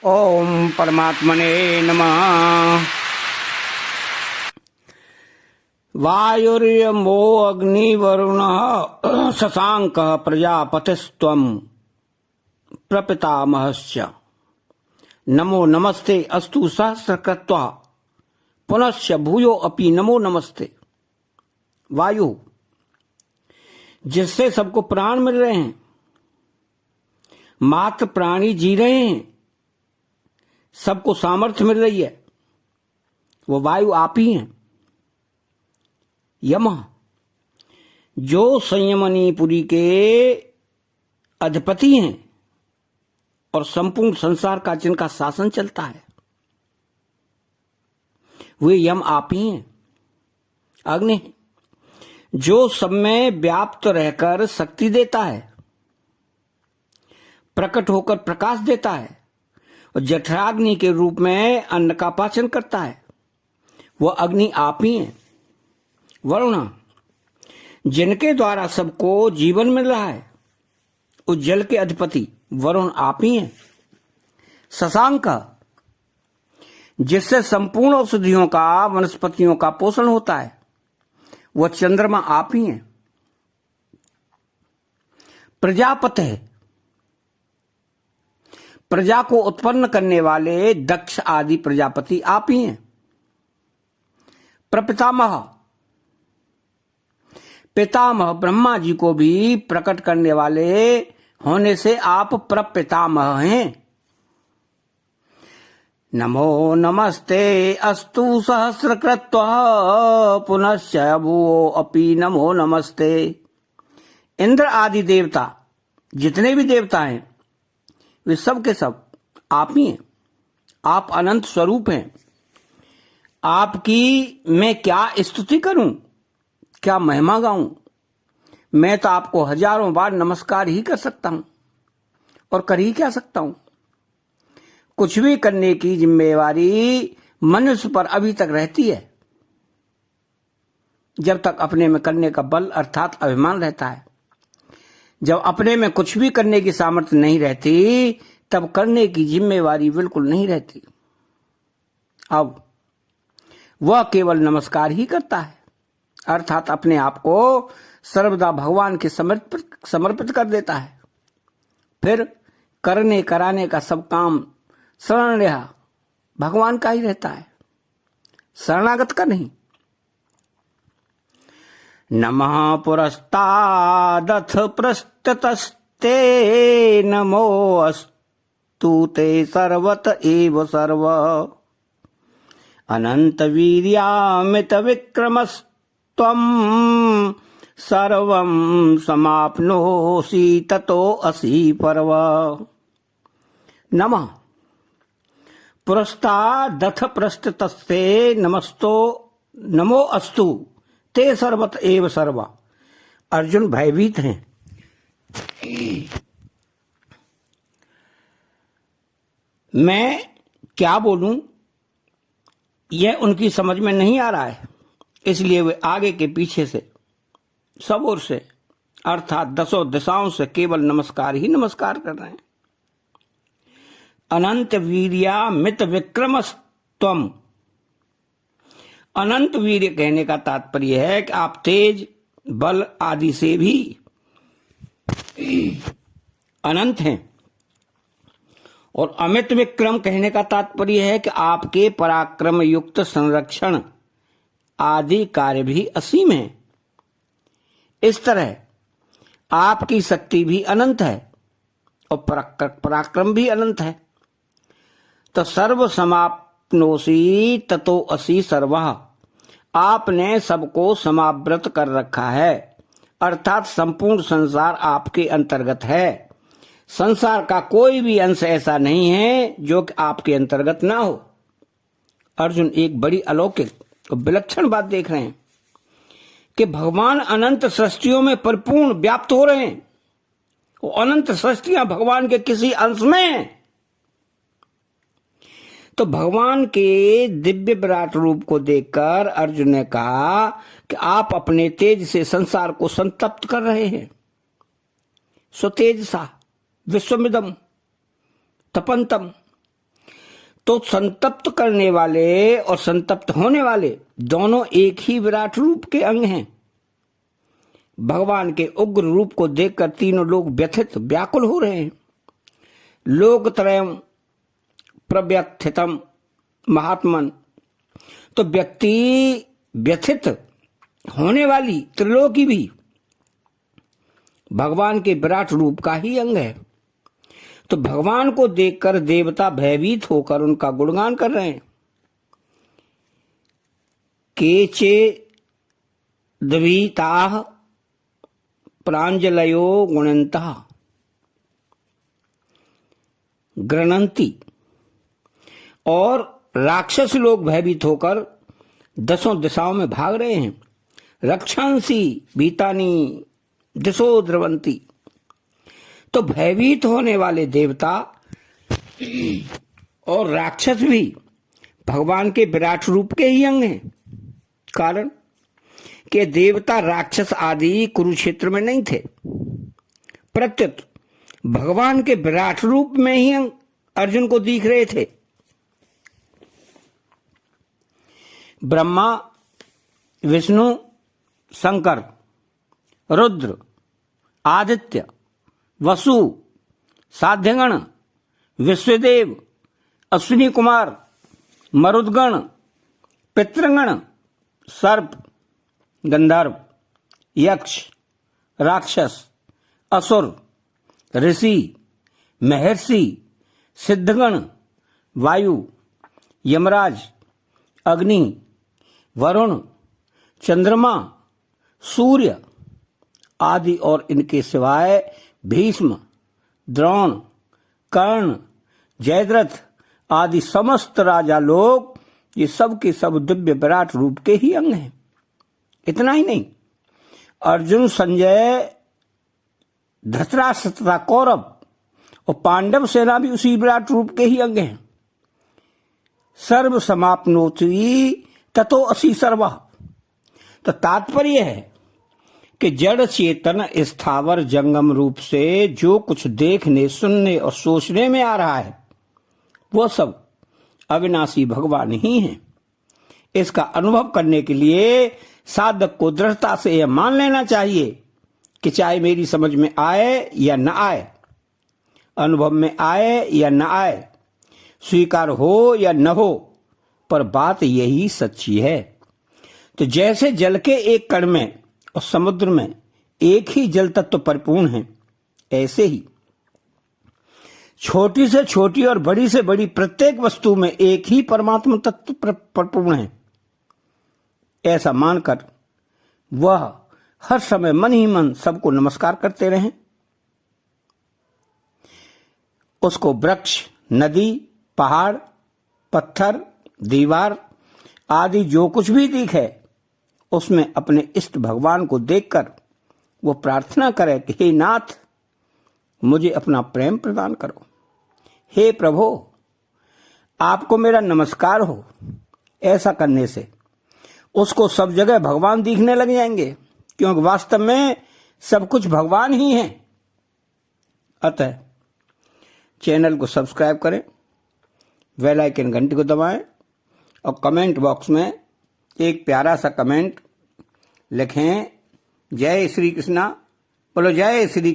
ओम परमात्मने नमः। वायुर्यमो अग्निवरुणः शशांकः प्रजापतिस्त्वं प्रपितामहश्च। नमो नमस्ते अस्तु सहस्रकृत्वा पुनश्च भूयो अपि नमो नमस्ते। वायु जिससे सबको प्राण मिल रहे हैं, मात्र प्राणी जी रहे हैं, सबको सामर्थ्य मिल रही है, वो वायु आप ही हैं। यम जो संयमनीपुरी के अधिपति हैं और संपूर्ण संसार का जिनका शासन चलता है, वे यम आप ही हैं। अग्नि जो सब में व्याप्त रहकर शक्ति देता है, प्रकट होकर प्रकाश देता है और जठराग्नि के रूप में अन्न का पाचन करता है, वह अग्नि आप ही है। वरुण जिनके द्वारा सबको जीवन मिल रहा है, उस जल के अधिपति वरुण आप ही हैं। शशांक जिससे संपूर्ण औषधियों का, वनस्पतियों का पोषण होता है, वह चंद्रमा आप ही हैं। प्रजापति है, प्रजा को उत्पन्न करने वाले दक्ष आदि प्रजापति आप ही हैं। प्रपितामह पितामह ब्रह्मा जी को भी प्रकट करने वाले होने से आप प्रपितामह हैं। नमो नमस्ते अस्तु सहस्रकृत्वा पुनश्च भूयो अपि नमो नमस्ते। इंद्र आदि देवता जितने भी देवता हैं, वे सब के सब आप ही हैं। आप अनंत स्वरूप हैं। आपकी मैं क्या स्तुति करूं, क्या महिमा गाऊं। मैं तो आपको हजारों बार नमस्कार ही कर सकता हूं, और कर ही क्या सकता हूं। कुछ भी करने की जिम्मेवारी मनुष्य पर अभी तक रहती है, जब तक अपने में करने का बल अर्थात अभिमान रहता है। जब अपने में कुछ भी करने की सामर्थ्य नहीं रहती, तब करने की जिम्मेवारी बिल्कुल नहीं रहती। अब वह केवल नमस्कार ही करता है, अर्थात अपने आप को सर्वदा भगवान के समर्पित कर देता है। फिर करने कराने का सब काम शरण रहा भगवान का ही रहता है, शरणागत का नहीं। नमः पुरस्तादथ पृष्ठतस्ते नमो अस्तु ते सर्वत एव सर्व। अनंत वीर्यामित विक्रमस्त्वं सर्वं समाप्नोषि ततो असि पर्व। नमः पुरस्तादथ पृष्ठतस्ते नमो अस्तु ते सर्वत एव सर्व। अर्जुन भयभीत हैं। मैं क्या बोलूं यह उनकी समझ में नहीं आ रहा है, इसलिए वे आगे के पीछे से सब ओर से अर्थात दसों दिशाओं से केवल नमस्कार ही नमस्कार कर रहे हैं। अनंत वीर्यामित विक्रमस्त्वं। अनंत वीर्य कहने का तात्पर्य है कि आप तेज बल आदि से भी अनंत हैं, और अमित विक्रम कहने का तात्पर्य है कि आपके पराक्रम युक्त संरक्षण आदि कार्य भी असीम है। इस तरह आपकी शक्ति भी अनंत है और पराक्रम भी अनंत है। तो सर्व समाप्नोषि ततो असि सर्वः। आपने सबको समावृत कर रखा है, अर्थात संपूर्ण संसार आपके अंतर्गत है। संसार का कोई भी अंश ऐसा नहीं है जो कि आपके अंतर्गत ना हो। अर्जुन एक बड़ी अलौकिक और विलक्षण बात देख रहे हैं कि भगवान अनंत सृष्टियों में परिपूर्ण व्याप्त हो रहे हैं। वो अनंत सृष्टियां भगवान के किसी अंश में हैं। तो भगवान के दिव्य विराट रूप को देखकर अर्जुन ने कहा कि आप अपने तेज से संसार को संतप्त कर रहे हैं। सो तेज सा विश्वमिदम तपंतम तो संतप्त करने वाले और संतप्त होने वाले दोनों एक ही विराट रूप के अंग हैं। भगवान के उग्र रूप को देखकर तीनों लोग व्यथित व्याकुल हो रहे हैं। लोकत्रयम् प्रव्यथितम महात्मन, तो व्यक्ति व्यथित होने वाली त्रिलोकी भी भगवान के विराट रूप का ही अंग है। तो भगवान को देखकर देवता भयभीत होकर उनका गुणगान कर रहे हैं। केचे द्वीताः प्रांजलयो गुणन्तः गृणन्ति, और राक्षस लोग भयभीत होकर 10 दिशाओं में भाग रहे हैं। रक्षांसी भीतानी दिशो द्रवंती, तो भयभीत होने वाले देवता और राक्षस भी भगवान के विराट रूप के ही अंग हैं। कारण कि देवता राक्षस आदि कुरुक्षेत्र में नहीं थे, प्रत्युत भगवान के विराट रूप में ही अर्जुन को दिख रहे थे। ब्रह्मा, विष्णु, शंकर, रुद्र, आदित्य, वसु, साध्यगण, विश्वदेव, अश्विनी कुमार, मरुदगण, पितृगण, सर्प, गंधर्व, यक्ष, राक्षस, असुर, ऋषि, महर्षि, सिद्धगण, वायु, यमराज, अग्नि, वरुण, चंद्रमा, सूर्य आदि और इनके सिवाय भीष्म, द्रोण, कर्ण, जयद्रथ आदि समस्त राजा लोग, ये सब के सब दिव्य विराट रूप के ही अंग हैं। इतना ही नहीं, अर्जुन, संजय, धृतराष्ट्र तथा कौरव और पांडव सेना भी उसी विराट रूप के ही अंग हैं। सर्व समाप्नोति ततो असि सर्वः, तो तात्पर्य है कि जड़ चेतन स्थावर जंगम रूप से जो कुछ देखने, सुनने और सोचने में आ रहा है वो सब अविनाशी भगवान ही हैं। इसका अनुभव करने के लिए साधक को दृढ़ता से यह मान लेना चाहिए कि चाहे मेरी समझ में आए या न आए, अनुभव में आए या न आए, स्वीकार हो या न हो, पर बात यही सच्ची है। तो जैसे जल के एक कण में और समुद्र में एक ही जल तत्व परिपूर्ण है, ऐसे ही छोटी से छोटी और बड़ी से बड़ी प्रत्येक वस्तु में एक ही परमात्मा तत्व परिपूर्ण है। ऐसा मानकर वह हर समय मन ही मन सबको नमस्कार करते रहें। उसको वृक्ष, नदी, पहाड़, पत्थर, दीवार आदि जो कुछ भी दिखे, उसमें अपने इष्ट भगवान को देखकर वो प्रार्थना करे कि हे नाथ, मुझे अपना प्रेम प्रदान करो। हे प्रभु, आपको मेरा नमस्कार हो। ऐसा करने से उसको सब जगह भगवान दिखने लग जाएंगे, क्योंकि वास्तव में सब कुछ भगवान ही है। अतः चैनल को सब्सक्राइब करें, बेल आइकन घंटी को दबाएं और कमेंट बॉक्स में एक प्यारा सा कमेंट लिखें। जय श्री कृष्णा, बोलो जय श्री।